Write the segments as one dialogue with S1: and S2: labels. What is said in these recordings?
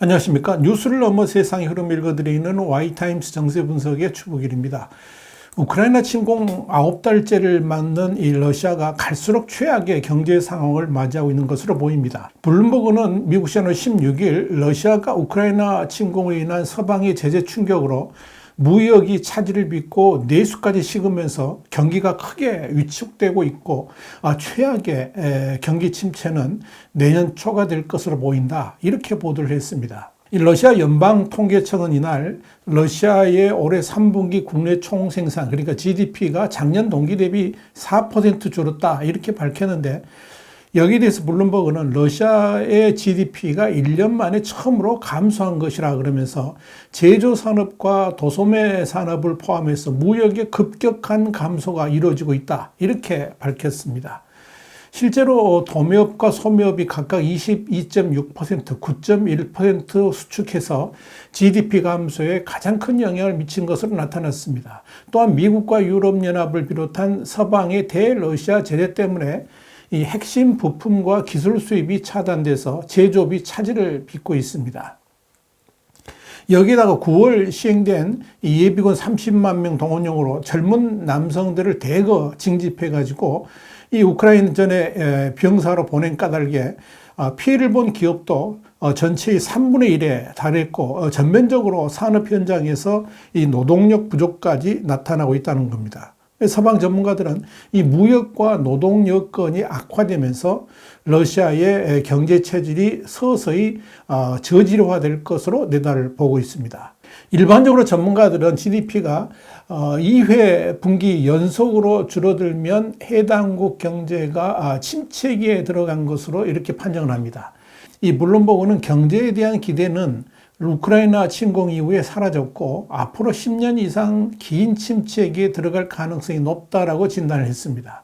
S1: 안녕하십니까. 뉴스를 넘어 세상의 흐름 읽어드리는 Y타임스 정세 분석의 추국일입니다. 우크라이나 침공 9달째를 맞는 이 러시아가 갈수록 최악의 경제 상황을 맞이하고 있는 것으로 보입니다. 블룸버그는 미국 시간으로 16일 러시아가 우크라이나 침공으로 인한 서방의 제재 충격으로 무역이 차질을 빚고 내수까지 식으면서 경기가 크게 위축되고 있고 최악의 경기 침체는 내년 초가 될 것으로 보인다, 이렇게 보도를 했습니다. 러시아 연방통계청은 이날 러시아의 올해 3분기 국내 총생산, 그러니까 GDP가 작년 동기 대비 4% 줄었다, 이렇게 밝혔는데, 여기에 대해서 블룸버그는 러시아의 GDP가 1년 만에 처음으로 감소한 것이라 그러면서 제조산업과 도소매 산업을 포함해서 무역의 급격한 감소가 이루어지고 있다, 이렇게 밝혔습니다. 실제로 도매업과 소매업이 각각 22.6%, 9.1% 수축해서 GDP 감소에 가장 큰 영향을 미친 것으로 나타났습니다. 또한 미국과 유럽연합을 비롯한 서방의 대러시아 제재 때문에 이 핵심 부품과 기술 수입이 차단돼서 제조업이 차질을 빚고 있습니다. 여기다가 9월 시행된 이 예비군 30만 명 동원령으로 젊은 남성들을 대거 징집해가지고 이 우크라이나전에 병사로 보낸 까닭에 피해를 본 기업도 전체의 3분의 1에 달했고 전면적으로 산업 현장에서 이 노동력 부족까지 나타나고 있다는 겁니다. 서방 전문가들은 이 무역과 노동 여건이 악화되면서 러시아의 경제 체질이 서서히 저질화될 것으로 내다를 보고 있습니다. 일반적으로 전문가들은 GDP가 2회 분기 연속으로 줄어들면 해당국 경제가 침체기에 들어간 것으로 이렇게 판정을 합니다. 이 블룸버그는 경제에 대한 기대는 우크라이나 침공 이후에 사라졌고 앞으로 10년 이상 긴 침체기에 들어갈 가능성이 높다라고 진단을 했습니다.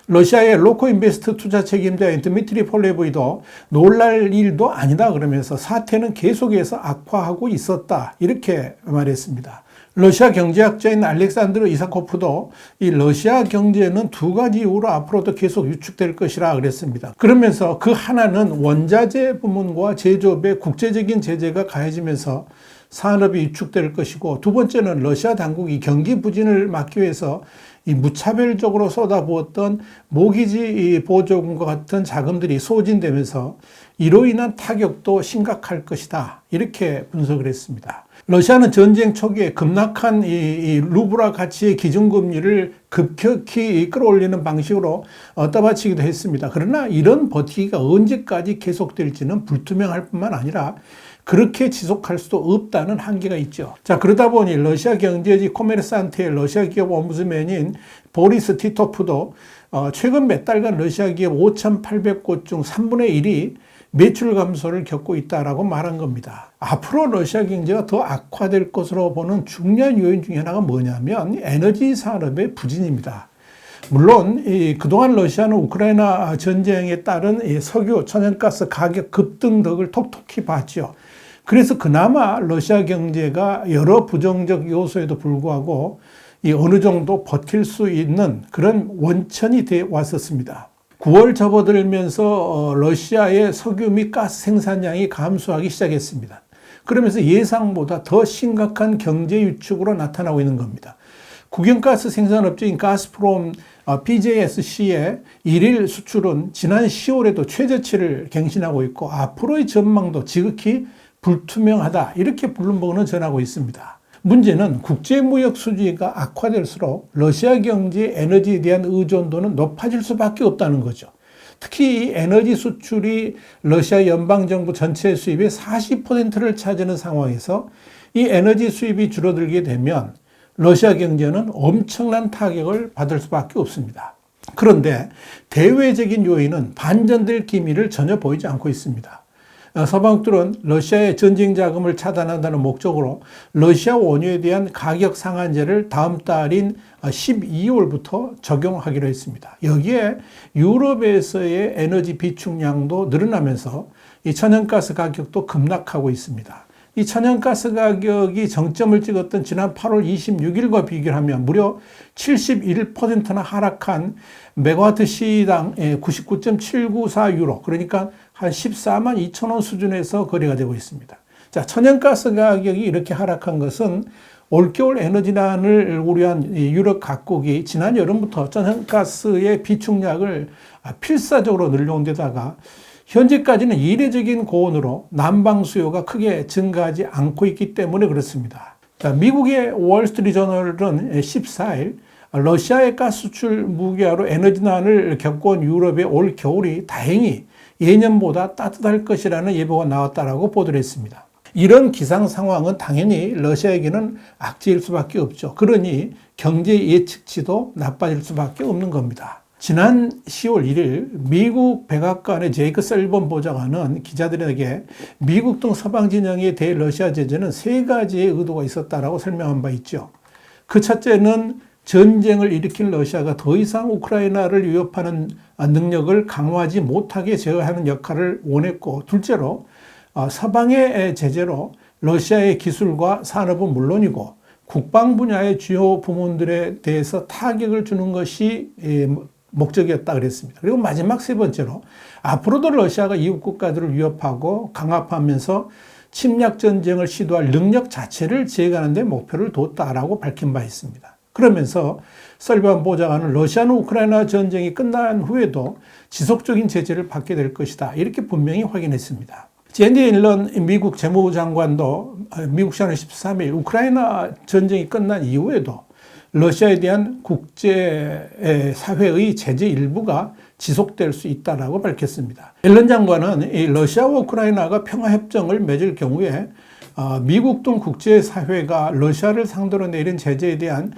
S1: 러시아의 로코 인베스트 투자 책임자인 드미트리 폴레브이도 놀랄 일도 아니다 그러면서 사태는 계속해서 악화하고 있었다, 이렇게 말했습니다. 러시아 경제학자인 알렉산드르 이사코프도 이 러시아 경제는 두 가지 이유로 앞으로도 계속 위축될 것이라 그랬습니다. 그러면서 그 하나는 원자재 부문과 제조업에 국제적인 제재가 가해지면서 산업이 위축될 것이고, 두 번째는 러시아 당국이 경기 부진을 막기 위해서 이 무차별적으로 쏟아부었던 모기지 보조금과 같은 자금들이 소진되면서 이로 인한 타격도 심각할 것이다, 이렇게 분석을 했습니다. 러시아는 전쟁 초기에 급락한 이 루블화 가치의 기준금리를 급격히 끌어올리는 방식으로 떠받치기도 했습니다. 그러나 이런 버티기가 언제까지 계속될지는 불투명할 뿐만 아니라 그렇게 지속할 수도 없다는 한계가 있죠. 자, 그러다 보니 러시아 경제지 코메르산트의 러시아 기업 옴부즈맨인 보리스 티토프도 최근 몇 달간 러시아 기업 5,800곳 중 3분의 1이 매출 감소를 겪고 있다라고 말한 겁니다. 앞으로 러시아 경제가 더 악화될 것으로 보는 중요한 요인 중에 하나가 뭐냐면 에너지 산업의 부진입니다. 물론 그동안 러시아는 우크라이나 전쟁에 따른 석유, 천연가스 가격 급등 덕을 톡톡히 봤죠. 그래서 그나마 러시아 경제가 여러 부정적 요소에도 불구하고 어느 정도 버틸 수 있는 그런 원천이 되어 왔었습니다. 9월 접어들면서 러시아의 석유 및 가스 생산량이 감소하기 시작했습니다. 그러면서 예상보다 더 심각한 경제 위축으로 나타나고 있는 겁니다. 국영가스 생산업체인 가스프롬 PJSC의 일일 수출은 지난 10월에도 최저치를 갱신하고 있고 앞으로의 전망도 지극히 불투명하다, 이렇게 블룸버그는 전하고 있습니다. 문제는 국제무역 수지가 악화될수록 러시아 경제의 에너지에 대한 의존도는 높아질 수밖에 없다는 거죠. 특히 이 에너지 수출이 러시아 연방정부 전체 수입의 40%를 차지하는 상황에서 이 에너지 수입이 줄어들게 되면 러시아 경제는 엄청난 타격을 받을 수밖에 없습니다. 그런데 대외적인 요인은 반전될 기미를 전혀 보이지 않고 있습니다. 서방들은 러시아의 전쟁 자금을 차단한다는 목적으로 러시아 원유에 대한 가격 상한제를 다음 달인 12월부터 적용하기로 했습니다. 여기에 유럽에서의 에너지 비축량도 늘어나면서 이 천연가스 가격도 급락하고 있습니다. 이 천연가스 가격이 정점을 찍었던 지난 8월 26일과 비교하면 무려 71%나 하락한 메가와트 시당 99.794유로, 그러니까 한 14만 2천 원 수준에서 거래가 되고 있습니다. 자, 천연가스 가격이 이렇게 하락한 것은 올겨울 에너지난을 우려한 유럽 각국이 지난 여름부터 천연가스의 비축량을 필사적으로 늘려온 데다가 현재까지는 이례적인 고온으로 난방 수요가 크게 증가하지 않고 있기 때문에 그렇습니다. 자, 미국의 월스트리트저널은 14일 러시아의 가스 수출 무기화로 에너지난을 겪어온 유럽의 올 겨울이 다행히 예년보다 따뜻할 것이라는 예보가 나왔다라고 보도를 했습니다. 이런 기상 상황은 당연히 러시아에게는 악재일 수밖에 없죠. 그러니 경제 예측치도 나빠질 수밖에 없는 겁니다. 지난 10월 1일 미국 백악관의 제이크 셀번 보좌관은 기자들에게 미국 등 서방 진영에 대해 러시아 제재는 세 가지의 의도가 있었다라고 설명한 바 있죠. 그 첫째는 전쟁을 일으킨 러시아가 더 이상 우크라이나를 위협하는 능력을 강화하지 못하게 제어하는 역할을 원했고, 둘째로 서방의 제재로 러시아의 기술과 산업은 물론이고 국방 분야의 주요 부문들에 대해서 타격을 주는 것이 목적이었다 그랬습니다. 그리고 마지막 세 번째로 앞으로도 러시아가 이웃 국가들을 위협하고 강압하면서 침략 전쟁을 시도할 능력 자체를 제거하는 데 목표를 뒀다라고 밝힌 바 있습니다. 그러면서 설반 보좌관은 러시아는 우크라이나 전쟁이 끝난 후에도 지속적인 제재를 받게 될 것이다, 이렇게 분명히 확인했습니다. 제니 옐런 미국 재무부 장관도 미국 시간 13일 우크라이나 전쟁이 끝난 이후에도 러시아에 대한 국제사회의 제재 일부가 지속될 수 있다고 밝혔습니다. 옐런 장관은 러시아와 우크라이나가 평화협정을 맺을 경우에 미국 등 국제사회가 러시아를 상대로 내린 제재에 대한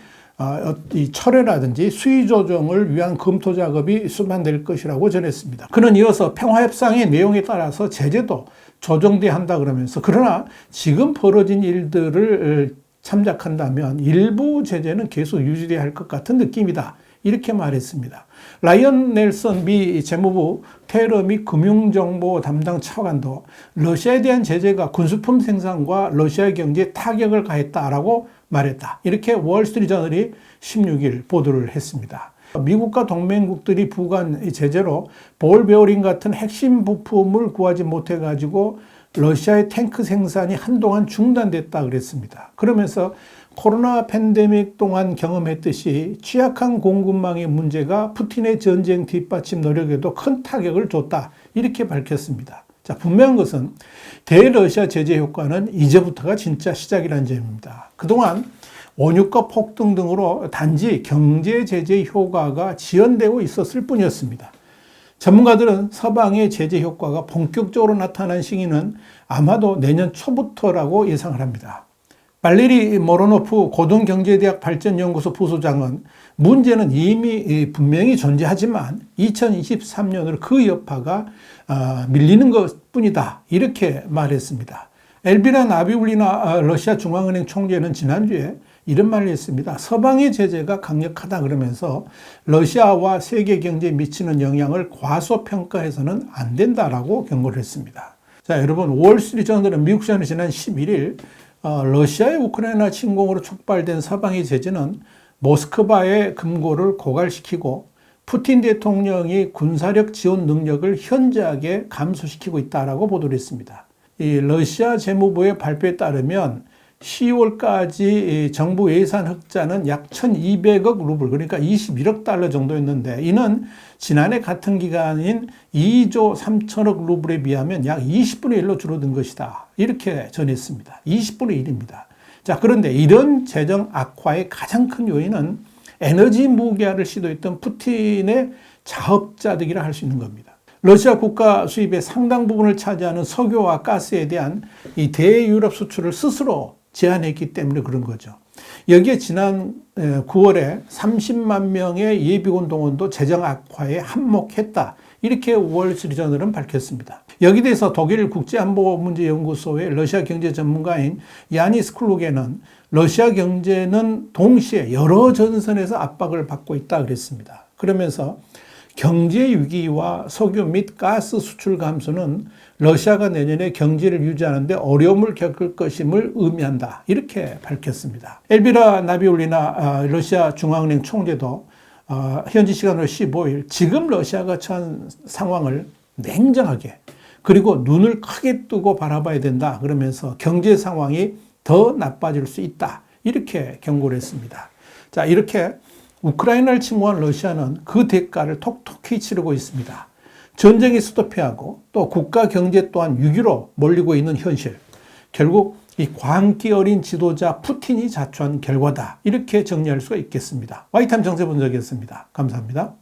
S1: 이 철회라든지 수위 조정을 위한 검토 작업이 수반될 것이라고 전했습니다. 그는 이어서 평화협상의 내용에 따라서 제재도 조정돼야 한다 그러면서, 그러나 지금 벌어진 일들을 참작한다면 일부 제재는 계속 유지돼야 할 것 같은 느낌이다, 이렇게 말했습니다. 라이언 넬슨 미 재무부 테러 및 금융정보 담당 차관도 러시아에 대한 제재가 군수품 생산과 러시아의 경제에 타격을 가했다라고 말했다, 이렇게 월스트리트저널이 16일 보도를 했습니다. 미국과 동맹국들이 부과한 제재로 볼 베어링 같은 핵심 부품을 구하지 못해가지고 러시아의 탱크 생산이 한동안 중단됐다 그랬습니다. 그러면서 코로나 팬데믹 동안 경험했듯이 취약한 공급망의 문제가 푸틴의 전쟁 뒷받침 노력에도 큰 타격을 줬다, 이렇게 밝혔습니다. 자, 분명한 것은 대러시아 제재 효과는 이제부터가 진짜 시작이라는 점입니다. 그동안 원유가 폭등 등으로 단지 경제 제재 효과가 지연되고 있었을 뿐이었습니다. 전문가들은 서방의 제재 효과가 본격적으로 나타난 시기는 아마도 내년 초부터라고 예상을 합니다. 발레리 모로노프 고등경제대학 발전연구소 부소장은 문제는 이미 분명히 존재하지만 2023년으로 그 여파가 밀리는 것뿐이다, 이렇게 말했습니다. 엘비라 나비울리나 러시아 중앙은행 총재는 지난주에 이런 말을 했습니다. 서방의 제재가 강력하다 그러면서 러시아와 세계 경제에 미치는 영향을 과소평가해서는 안 된다라고 경고를 했습니다. 자, 여러분, 월스트리트저널은 미국 시간으로 지난 11일 러시아의 우크라이나 침공으로 촉발된 서방의 제재는 모스크바의 금고를 고갈시키고 푸틴 대통령이 군사력 지원 능력을 현저하게 감소시키고 있다라고 보도를 했습니다. 이 러시아 재무부의 발표에 따르면 10월까지 정부 예산 흑자는 약 1,200억 루블, 그러니까 21억 달러 정도였는데, 이는 지난해 같은 기간인 2조 3천억 루블에 비하면 약 20분의 1로 줄어든 것이다, 이렇게 전했습니다. 20분의 1입니다. 자, 그런데 이런 재정 악화의 가장 큰 요인은 에너지 무기화를 시도했던 푸틴의 자업자득이라 할 수 있는 겁니다. 러시아 국가 수입의 상당 부분을 차지하는 석유와 가스에 대한 이 대유럽 수출을 스스로 제한했기 때문에 그런 거죠. 여기에 지난 9월에 30만 명의 예비군 동원도 재정 악화에 한몫했다, 이렇게 월스트리트저널은 밝혔습니다. 여기에 대해서 독일 국제안보문제연구소의 러시아 경제 전문가인 야니스 클루게는 러시아 경제는 동시에 여러 전선에서 압박을 받고 있다 그랬습니다. 그러면서 경제 위기와 석유 및 가스 수출 감소는 러시아가 내년에 경제를 유지하는데 어려움을 겪을 것임을 의미한다, 이렇게 밝혔습니다. 엘비라 나비울리나 러시아 중앙은행 총재도 현지 시간으로 15일 지금 러시아가 처한 상황을 냉정하게 그리고 눈을 크게 뜨고 바라봐야 된다. 그러면서 경제 상황이 더 나빠질 수 있다. 이렇게 경고를 했습니다. 자, 이렇게 우크라이나를 침공한 러시아는 그 대가를 톡톡히 치르고 있습니다. 전쟁에서도 패하고 또 국가 경제 또한 위기로 몰리고 있는 현실. 결국 이 광기 어린 지도자 푸틴이 자초한 결과다. 이렇게 정리할 수가 있겠습니다. 와이타임 정세 분석이었습니다. 감사합니다.